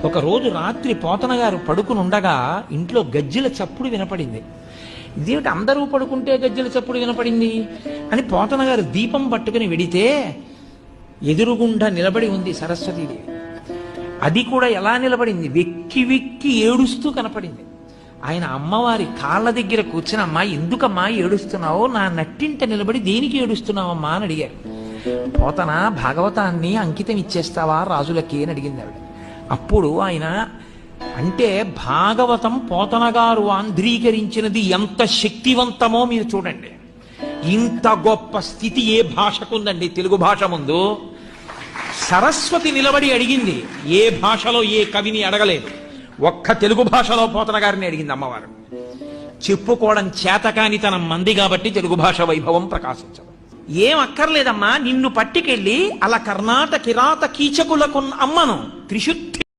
ఒక రోజు రాత్రి పోతన గారు పడుకుని ఉండగా ఇంట్లో గజ్జెల చప్పుడు వినపడింది. ఇదేమిటి అందరూ పడుకుంటే గజ్జెల చప్పుడు వినపడింది అని పోతన గారు దీపం పట్టుకుని వెడితే ఎదురుగుండా నిలబడి ఉంది సరస్వతీదేవి. అది కూడా ఎలా నిలబడింది, వెక్కి వెక్కి ఏడుస్తూ కనపడింది. ఆయన అమ్మవారి కాళ్ళ దగ్గర కూర్చుని, అమ్మా ఎందుకమ్మా ఏడుస్తున్నావో, నా నట్టింట నిలబడి దేనికి ఏడుస్తున్నావమ్మా అని అడిగారు. పోతన భాగవతాన్ని అంకితం ఇచ్చేస్తావా రాజులకి అని అడిగింది ఆవిడ. అప్పుడు ఆయన అంటే భాగవతం పోతన గారు ఆంధ్రీకరించినది ఎంత శక్తివంతమో మీరు చూడండి. ఇంత గొప్ప స్థితి ఏ భాషకుందండి తెలుగు భాష ముందు. సరస్వతి నిలబడి అడిగింది, ఏ భాషలో ఏ కవిని అడగలేదు, ఒక్క తెలుగు భాషలో పోతన గారిని అడిగింది అమ్మవారు. చెప్పుకోవడం చేతకాని తన మంది కాబట్టి తెలుగు భాష వైభవం ప్రకాశించదు. ఏం అక్కర్లేదమ్మా, నిన్ను పట్టుకెళ్ళి అలా కర్ణాటక కిరాత కీచకులకు అమ్మను త్రిశుద్ధి